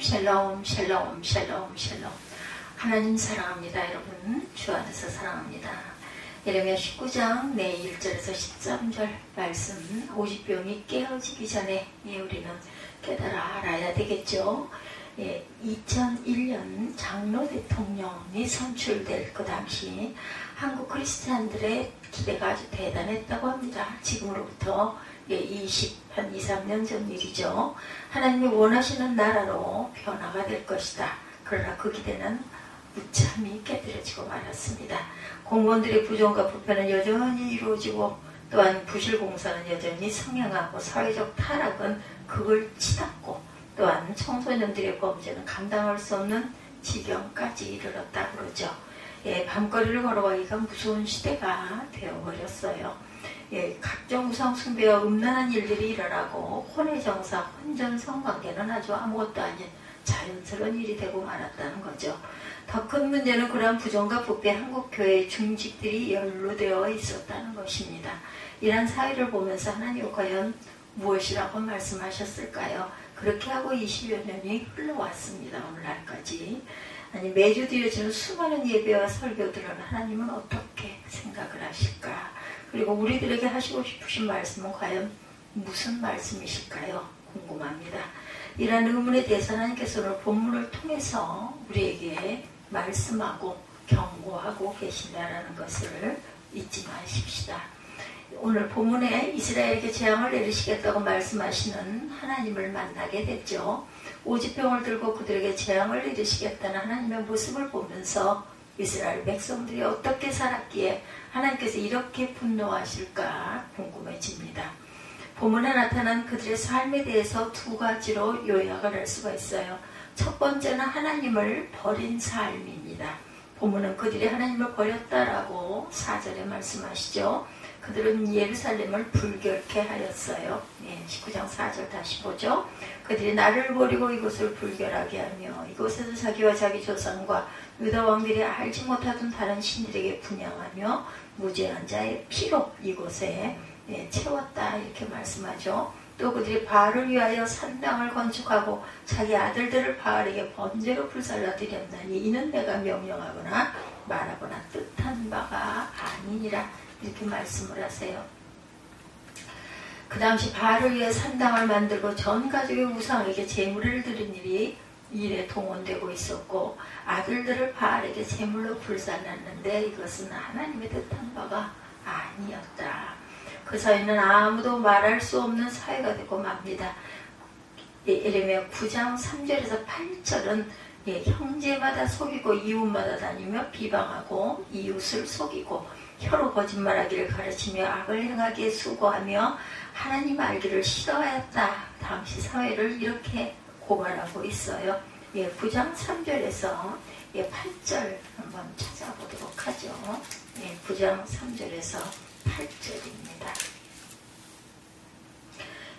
샬롬 샬롬 샬롬 샬롬. 하나님 사랑합니다. 여러분 주 안에서 사랑합니다. 예레미야 19장 1절에서 13절 말씀. 오십병이 깨어지기 전에 우리는 깨달아 알아야 되겠죠. 2001년 장로 대통령이 선출될 그 당시 한국 크리스찬들의 기대가 아주 대단했다고 합니다. 지금으로부터 2, 3년 전 일이죠. 하나님이 원하시는 나라로 변화가 될 것이다. 그러나 그 기대는 무참히 깨뜨려지고 말았습니다. 공무원들의 부정과 부패는 여전히 이루어지고 또한 부실공사는 여전히 성행하고 사회적 타락은 그걸 치닫고 또한 청소년들의 범죄는 감당할 수 없는 지경까지 이르렀다 그러죠. 밤거리를 걸어가기가 무서운 시대가 되어버렸어요. 각종 우상 숭배와 음란한 일들이 일어나고 혼외정사, 혼전 성관계는 아주 아무것도 아닌 자연스러운 일이 되고 말았다는 거죠. 더 큰 문제는 그러한 부정과 부패 한국교회의 중직들이 연루되어 있었다는 것입니다. 이러한 사회를 보면서 하나님 과연 무엇이라고 말씀하셨을까요? 그렇게 하고 20여 년이 흘러왔습니다. 오늘날까지. 아니, 매주 드려지는 수많은 예배와 설교들은 하나님은 어떻게 생각을 하실까? 그리고 우리들에게 하시고 싶으신 말씀은 과연 무슨 말씀이실까요? 궁금합니다. 이러한 의문에 대해서 하나님께서 오늘 본문을 통해서 우리에게 말씀하고 경고하고 계신다라는 것을 잊지 마십시다. 오늘 본문에 이스라엘에게 재앙을 내리시겠다고 말씀하시는 하나님을 만나게 됐죠. 오지병을 들고 그들에게 재앙을 내리시겠다는 하나님의 모습을 보면서 이스라엘 백성들이 어떻게 살았기에 하나님께서 이렇게 분노하실까 궁금해집니다. 본문에 나타난 그들의 삶에 대해서 두 가지로 요약을 할 수가 있어요. 첫 번째는 하나님을 버린 삶입니다. 본문은 그들이 하나님을 버렸다라고 4절에 말씀하시죠. 그들은 예루살렘을 불결케 하였어요. 19장 4절 다시 보죠. 그들이 나를 버리고 이곳을 불결하게 하며 이곳에서 자기와 자기 조상과 유다 왕들이 알지 못하던 다른 신들에게 분향하며 무죄한 자의 피로 이곳에 채웠다 이렇게 말씀하죠. 또 그들이 바알을 위하여 산당을 건축하고 자기 아들들을 바알에게 번제로 불살라 드렸나니 이는 내가 명령하거나 말하거나 뜻한 바가 아니니라 이렇게 말씀을 하세요. 그 당시 바알을 위해 산당을 만들고 전 가족의 우상에게 제물을 드린 일에 동원되고 있었고 아들들을 바알에게 제물로 불살랐는데 이것은 하나님의 뜻한 바가 아니었다. 그 사이는 아무도 말할 수 없는 사회가 되고 맙니다. 예레미야 9장 3절에서 8절은 형제마다 속이고 이웃마다 다니며 비방하고 이웃을 속이고 혀로 거짓말하기를 가르치며 악을 행하기에 수고하며 하나님 알기를 싫어하였다. 당시 사회를 이렇게 고발하고 있어요. 9장 3절에서 8절 한번 찾아보도록 하죠. 9장 3절에서 8절입니다.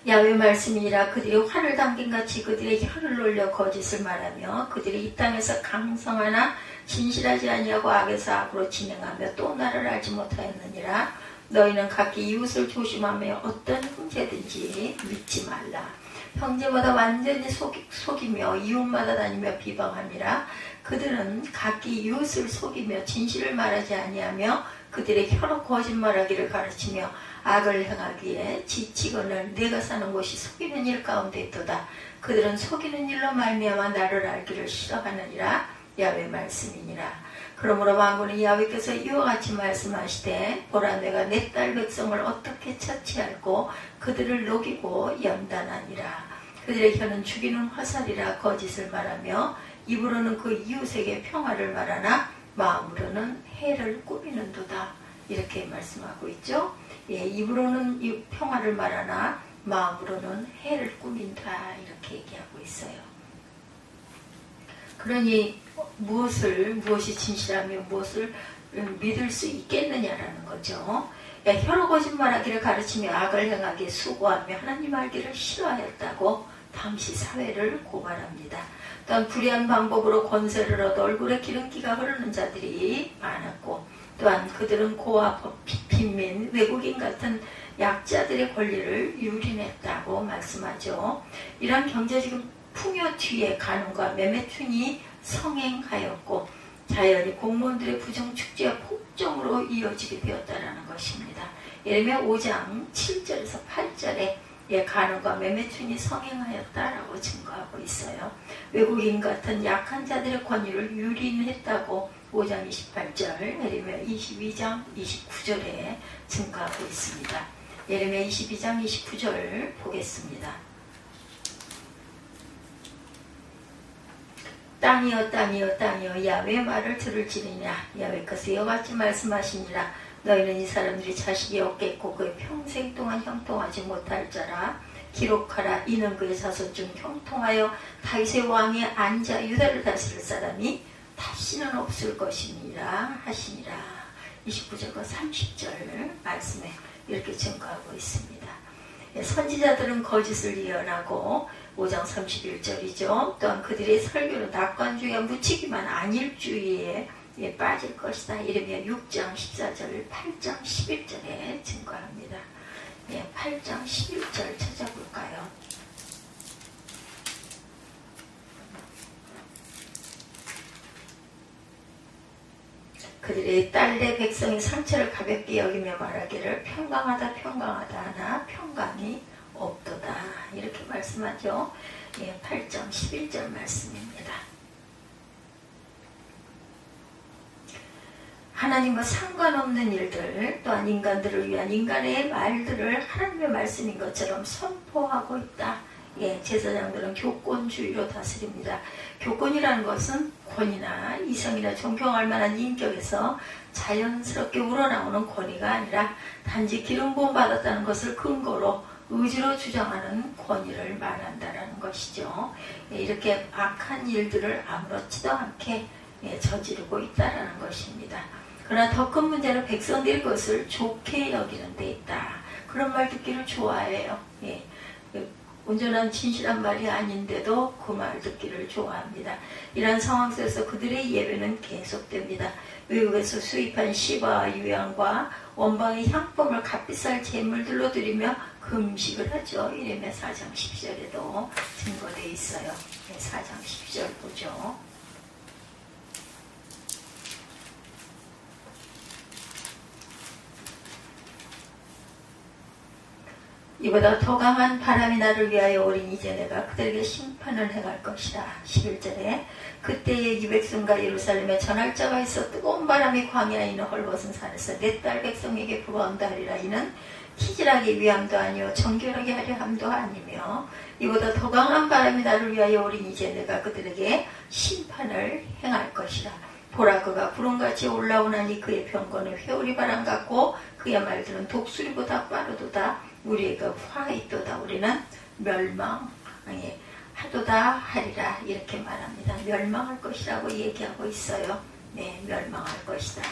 야훼 말씀이라 그들이 활을 당긴같이 그들의 혀를 놀려 거짓을 말하며 그들이 이 땅에서 강성하나 진실하지 아니하고 악에서 악으로 진행하며 또 나를 알지 못하였느니라. 너희는 각기 이웃을 조심하며 어떤 형제든지 믿지 말라. 형제마다 완전히 속이며 이웃마다 다니며 비방함이라. 그들은 각기 이웃을 속이며 진실을 말하지 아니하며 그들의 혀로 거짓말하기를 가르치며 악을 행하기에 지치거늘 내가 사는 곳이 속이는 일 가운데 있도다. 그들은 속이는 일로 말미암아 나를 알기를 싫어하느니라. 야훼 말씀이니라. 그러므로 만군의 야훼께서 이와 같이 말씀하시되 보라 내가 내 딸 백성을 어떻게 처치할고 그들을 녹이고 연단하니라. 그들의 혀는 죽이는 화살이라 거짓을 말하며 입으로는 그 이웃에게 평화를 말하나 마음으로는 해를 꾸미는도다. 이렇게 말씀하고 있죠. 입으로는 평화를 말하나 마음으로는 해를 꾸민다. 이렇게 얘기하고 있어요. 그러니 무엇이 진실하며 무엇을 믿을 수 있겠느냐라는 거죠. 혀로 거짓말하기를 가르치며 악을 행하기에 수고하며 하나님 알기를 싫어하였다고 당시 사회를 고발합니다. 또한 불의한 방법으로 권세를 얻어 얼굴에 기름기가 흐르는 자들이 많았고 또한 그들은 고아, 빈민, 외국인 같은 약자들의 권리를 유린했다고 말씀하죠. 이러한 경제적 풍요 뒤에 간음과 매매춘이 성행하였고 자연히 공무원들의 부정축제와 폭정으로 이어지게 되었다는 것입니다. 예레미야 5장 7절에서 8절에 간음과 매매춘이 성행하였다라고 증거하고 있어요. 외국인 같은 약한 자들의 권위를 유린했다고 5장 28절, 예레미야 22장 29절에 증거하고 있습니다. 예레미야 22장 29절 보겠습니다. 땅이여 땅이여 땅이여 야훼의 말을 들을지니냐 야훼께서 이와 같이 말씀하시니라 너희는 이 사람들이 자식이 없겠고 그의 평생 동안 형통하지 못할 자라 기록하라 이는 그의 자손 중 형통하여 다윗의 왕에 앉아 유다를 다스릴 사람이 다시는 없을 것이니라 하시니라. 29절과 30절 말씀에 이렇게 증거하고 있습니다. 선지자들은 거짓을 예언하고 5장 31절이죠. 또한 그들의 설교는 낙관주의와 무치기만 안일주의에 빠질 것이다. 이르면 6장 14절, 8장 11절에 증거합니다. 8장 11절 찾아볼까요? 그들의 딸내 백성이 상처를 가볍게 여기며 말하기를 평강하다 평강하다 하나 평강이 없도다. 이렇게 말씀하죠. 8장 11절 말씀입니다. 하나님과 상관없는 일들 또한 인간들을 위한 인간의 말들을 하나님의 말씀인 것처럼 선포하고 있다. 제사장들은 교권주의로 다스립니다. 교권이라는 것은 권위나 이성이나 존경할 만한 인격에서 자연스럽게 우러나오는 권위가 아니라 단지 기름 부음 받았다는 것을 근거로 의지로 주장하는 권위를 말한다는 것이죠. 이렇게 악한 일들을 아무렇지도 않게 저지르고 있다는 것입니다. 그러나 더 큰 문제는 백성들이 그것을 좋게 여기는 데 있다. 그런 말 듣기를 좋아해요. 온전한 진실한 말이 아닌데도 그 말 듣기를 좋아합니다. 이러한 상황 속에서 그들의 예배는 계속됩니다. 외국에서 수입한 시바와 유향과 원방의 향품을 값비쌀 제물들로 드리며 금식을 하죠. 이래며 4장 10절에도 증거되어 있어요. 4장 10절 보죠. 이보다 더 강한 바람이 나를 위하여 오리니 이제 내가 그들에게 심판을 행할 것이다. 11절에 그때에 이 백성과 예루살렘에 전할 자가 있어 뜨거운 바람이 광야에 있는 헐벗은 산에서 내 딸 백성에게 불어온다 하리라. 이는 키질하기 위함도 아니요 정결하게 하려 함도 아니며 이보다 더 강한 바람이 나를 위하여 오리니 이제 내가 그들에게 심판을 행할 것이라. 보라 그가 구름같이 올라오나니 그의 병거는 회오리 바람 같고 그의 말들은 독수리보다 빠르도다. 우리가 화있도다. 우리는 멸망하도다 하리라. 이렇게 말합니다. 멸망할 것이라고 얘기하고 있어요. 멸망할 것이다.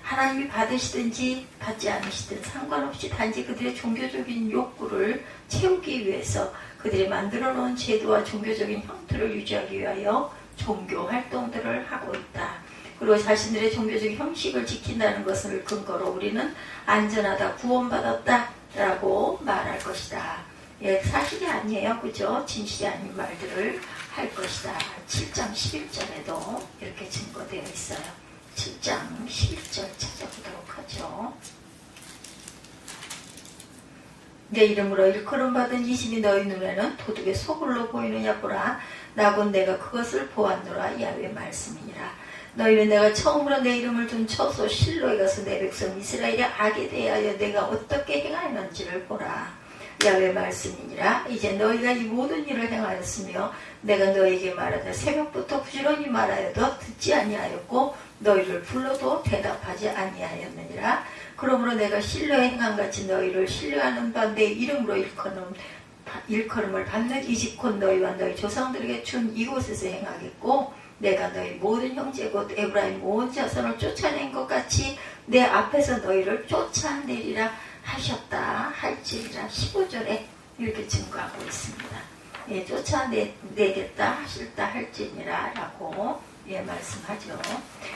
하나님이 받으시든지 받지 않으시든 상관없이 단지 그들의 종교적인 욕구를 채우기 위해서 그들이 만들어 놓은 제도와 종교적인 형태를 유지하기 위하여 종교 활동들을 하고 있다. 그리고 자신들의 종교적 형식을 지킨다는 것을 근거로 우리는 안전하다, 구원받았다 라고 말할 것이다. 사실이 아니에요. 그죠? 진실이 아닌 말들을 할 것이다. 7장 11절에도 이렇게 증거되어 있어요. 7장 11절 찾아보도록 하죠. 내 이름으로 일컬음 받은 이 집이 너희 눈에는 도둑의 소굴로 보이느냐 보라. 나곧 내가 그것을 보았노라. 야훼의 말씀이니라. 너희는 내가 처음으로 내 이름을 둔 처소 실로에 가서 내 백성 이스라엘의 악에 대하여 내가 어떻게 행하였는지를 보라. 야훼의 말씀이니라. 이제 너희가 이 모든 일을 행하였으며 내가 너희에게 말하되 새벽부터 부지런히 말하여도 듣지 아니하였고 너희를 불러도 대답하지 아니하였느니라. 그러므로 내가 실로에 행함같이 너희를 신뢰하는 바 내 이름으로 일컬음을 받는 이 집 곧 너희와 너희 조상들에게 준 이곳에서 행하겠고 내가 너희 모든 형제 곧 에브라임 온 자손을 쫓아낸 것 같이 내 앞에서 너희를 쫓아내리라 하셨다 할지니라. 15절에 이렇게 증거하고 있습니다. 쫓아내겠다 하실다 할지니라 라고 말씀하죠.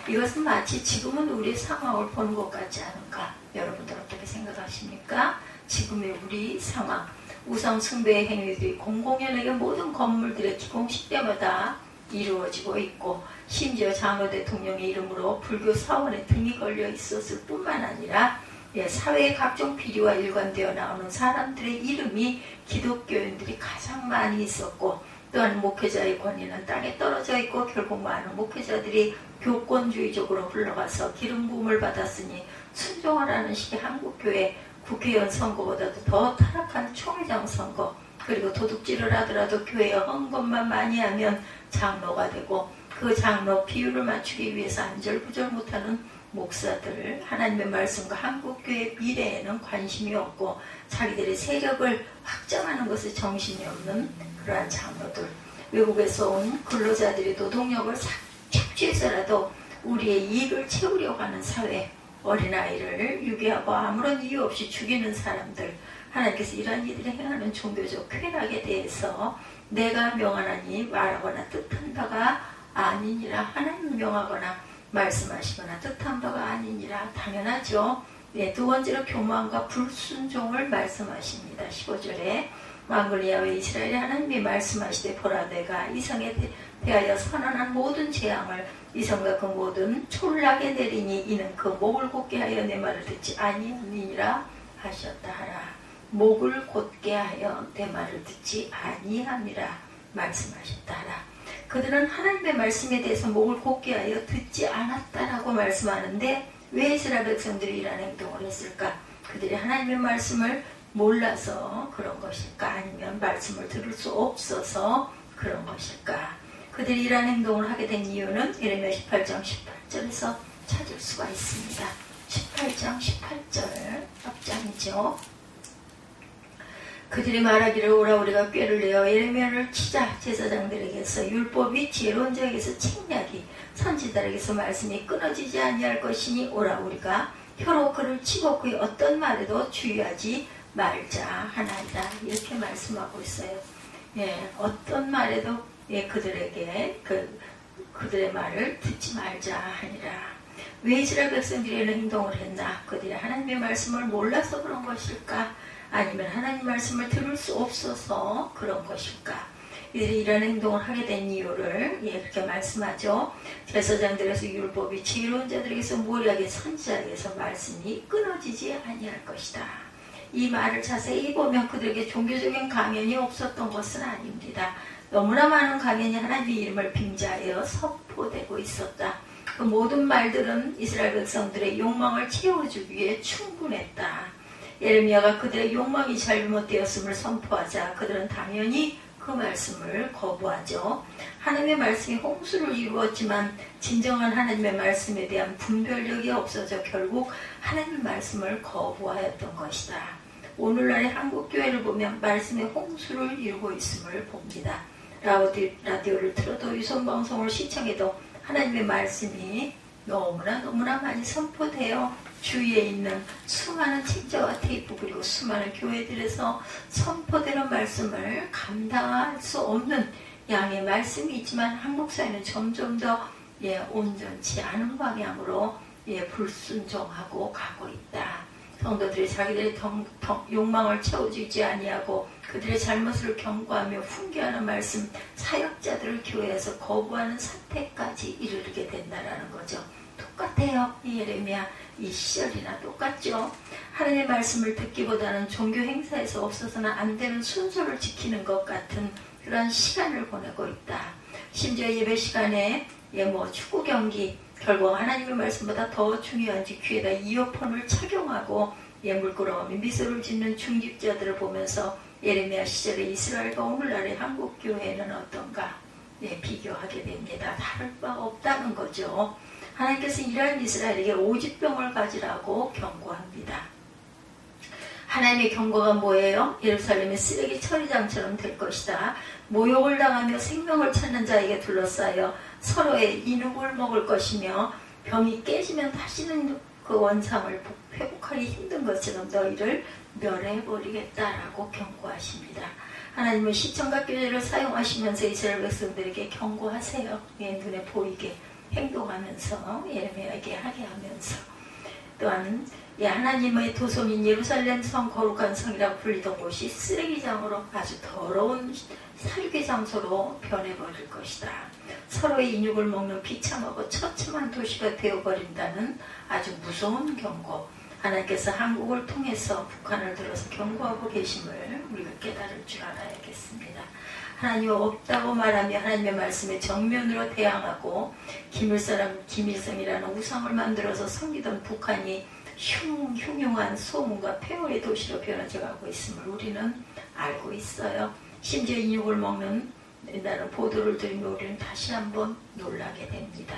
이것은 마치 지금은 우리 상황을 보는 것 같지 않은가? 여러분들 어떻게 생각하십니까? 지금의 우리 상황, 우상 숭배의 행위들이 공공연하게 모든 건물들의 기공 10대마다 이루어지고 있고, 심지어 장로 대통령의 이름으로 불교 사원에 등이 걸려 있었을 뿐만 아니라 사회의 각종 비리와 일관되어 나오는 사람들의 이름이 기독교인들이 가장 많이 있었고, 또한 목회자의 권위는 땅에 떨어져 있고, 결국 많은 목회자들이 교권주의적으로 흘러가서 기름 부음을 받았으니 순종하라는 식의 한국교회 국회의원 선거보다도 더 타락한 총회장 선거, 그리고 도둑질을 하더라도 교회에 헌금만 많이 하면 장로가 되고, 그 장로 비율을 맞추기 위해서 안절부절 못하는 목사들, 하나님의 말씀과 한국교회의 미래에는 관심이 없고 자기들의 세력을 확장하는 것에 정신이 없는 그러한 장로들, 외국에서 온 근로자들이 노동력을 착취해서라도 우리의 이익을 채우려고 하는 사회, 어린아이를 유기하고 아무런 이유 없이 죽이는 사람들, 하나님께서 이러한 이들이 행하는 종교적 쾌락에 대해서 내가 명하나니 말하거나 뜻한 바가 아니니라, 하나님 명하거나 말씀하시거나 뜻한 바가 아니니라. 당연하죠. 두 번째로 교만과 불순종을 말씀하십니다. 15절에 만군의 야훼 이스라엘의 하나님이 말씀하시되 보라, 내가 이성에 대하여 선언한 모든 재앙을 이성과 그 모든 촌락에 내리니 이는 그 목을 곧게 하여 내 말을 듣지 아니함이니라 하셨다 하라. 목을 곧게 하여 내 말을 듣지 아니함이라 말씀하셨다 하라. 그들은 하나님의 말씀에 대해서 목을 곧게 하여 듣지 않았다라고 말씀하는데, 왜 이스라엘 백성들이 이런 행동을 했을까? 그들이 하나님의 말씀을 몰라서 그런 것일까? 아니면 말씀을 들을 수 없어서 그런 것일까? 그들이 이런 행동을 하게 된 이유는 예레미야 18장 18절에서 찾을 수가 있습니다. 18장 18절 앞장이죠. 그들이 말하기를 오라, 우리가 꾀를 내어 예레미야를 치자. 제사장들에게서 율법이, 지혜로운 자에게서 책략이, 선지자에게서 말씀이 끊어지지 아니할 것이니 오라, 우리가 혀로 그를 치고 그의 어떤 말에도 주의하지 말자 하나이다. 이렇게 말씀하고 있어요. 어떤 말에도 그들에게 그들의 말을 듣지 말자 하니라. 왜 이스라엘 백성들이 이런 행동을 했나? 그들이 하나님의 말씀을 몰라서 그런 것일까? 아니면 하나님 말씀을 들을 수 없어서 그런 것일까? 이들이 이런 행동을 하게 된 이유를 그렇게 말씀하죠. 제사장들에서 율법이, 지혜로운 자들에게서 모략의, 선지자에게서 말씀이 끊어지지 아니할 것이다. 이 말을 자세히 보면 그들에게 종교적인 강연이 없었던 것은 아닙니다. 너무나 많은 강연이 하나님의 이름을 빙자하여 선포되고 있었다. 그 모든 말들은 이스라엘 백성들의 욕망을 채워주기 위해 충분했다. 예레미야가 그들의 욕망이 잘못되었음을 선포하자 그들은 당연히 그 말씀을 거부하죠. 하나님의 말씀이 홍수를 이루었지만 진정한 하나님의 말씀에 대한 분별력이 없어져 결국 하나님의 말씀을 거부하였던 것이다. 오늘날의 한국교회를 보면 말씀의 홍수를 이루고 있음을 봅니다. 라디오를 틀어도 유선방송을 시청해도 하나님의 말씀이 너무나 많이 선포되어 주위에 있는 수많은 책자와 테이프, 그리고 수많은 교회들에서 선포되는 말씀을 감당할 수 없는 양의 말씀이 있지만 한국 사회는 점점 더 온전치 않은 방향으로 불순종하고 가고 있다. 성도들이 자기들의 욕망을 채워주지 아니하고 그들의 잘못을 경고하며 훈계하는 말씀, 사역자들을 교회에서 거부하는 사태까지 이르게 된다는 거죠. 똑같아요. 예레미야 이 시절이나 똑같죠. 하나님의 말씀을 듣기보다는 종교 행사에서 없어서는 안 되는 순서를 지키는 것 같은 그런 시간을 보내고 있다. 심지어 예배 시간에 축구 경기, 결국 하나님의 말씀보다 더 중요한지 귀에다 이어폰을 착용하고 물끄러미 미소를 짓는 중직자들을 보면서 예레미야 시절의 이스라엘과 오늘날의 한국교회는 어떤가 비교하게 됩니다. 다를 바 없다는 거죠. 하나님께서 이러한 이스라엘에게 오직병을 가지라고 경고합니다. 하나님의 경고가 뭐예요? 예루살렘이 쓰레기 처리장처럼 될 것이다. 모욕을 당하며 생명을 찾는 자에게 둘러싸여 서로의 인육을 먹을 것이며 병이 깨지면 다시는 그 원상을 회복하기 힘든 것처럼 너희를 멸해버리겠다라고 경고하십니다. 하나님은 시청각 교재를 사용하시면서 이스라엘 백성들에게 경고하세요. 눈에 보이게 행동하면서 예레미야에게 하게 하면서 또한 하나님의 도성인 예루살렘 성 거룩한 성이라고 불리던 곳이 쓰레기장으로 아주 더러운 살괴 장소로 변해버릴 것이다. 서로의 인육을 먹는 비참하고 처참한 도시가 되어버린다는 아주 무서운 경고. 하나님께서 한국을 통해서 북한을 들어서 경고하고 계심을 우리가 깨달을 줄 알아야겠습니다. 하나님이 없다고 말하며 하나님의 말씀에 정면으로 대항하고 김일성이라는 우상을 만들어서 섬기던 북한이 흉흉한 소문과 폐허의 도시로 변해져가고 있음을 우리는 알고 있어요. 심지어 인육을 먹는 다른 보도를 들으며 우리는 다시 한번 놀라게 됩니다.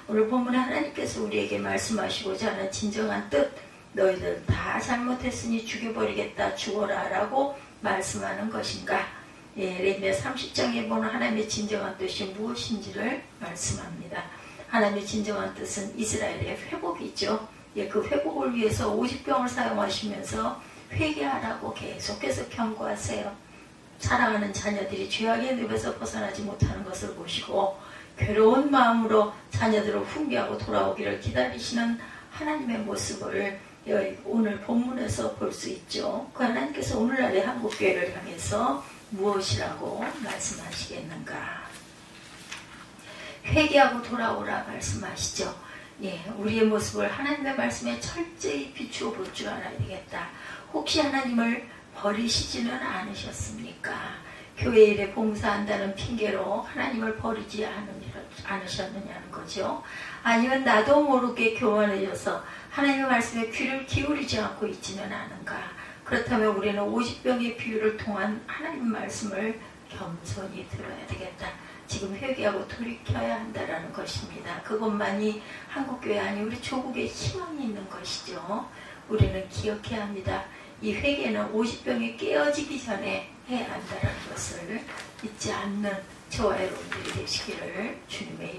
오늘 본문에 하나님께서 우리에게 말씀하시고자 하는 진정한 뜻, 너희들 다 잘못했으니 죽여버리겠다, 죽어라 라고 말씀하는 것인가? 예레미야 30장에 보는 하나님의 진정한 뜻이 무엇인지를 말씀합니다. 하나님의 진정한 뜻은 이스라엘의 회복이죠. 그 회복을 위해서 오직병을 사용하시면서 회개하라고 계속해서 경고하세요. 사랑하는 자녀들이 죄악의 늪에서 벗어나지 못하는 것을 보시고 괴로운 마음으로 자녀들을 훈계하고 돌아오기를 기다리시는 하나님의 모습을 오늘 본문에서 볼 수 있죠. 그 하나님께서 오늘날의 한국교회를 향해서 무엇이라고 말씀하시겠는가? 회개하고 돌아오라 말씀하시죠. 우리의 모습을 하나님의 말씀에 철저히 비추어 볼 줄 알아야 되겠다. 혹시 하나님을 버리시지는 않으셨습니까? 교회 일에 봉사한다는 핑계로 하나님을 버리지 않으셨느냐는 거죠. 아니면 나도 모르게 교만해져서 하나님의 말씀에 귀를 기울이지 않고 있지는 않은가? 그렇다면 우리는 오직병의 비유를 통한 하나님의 말씀을 겸손히 들어야 되겠다. 지금 회개하고 돌이켜야 한다라는 것입니다. 그것만이 한국교회 아니 우리 조국에 희망이 있는 것이죠. 우리는 기억해야 합니다. 이 회개는 오직병이 깨어지기 전에 해야 한다는 것을 잊지 않는 저와 여러분들이 되시기를 주님의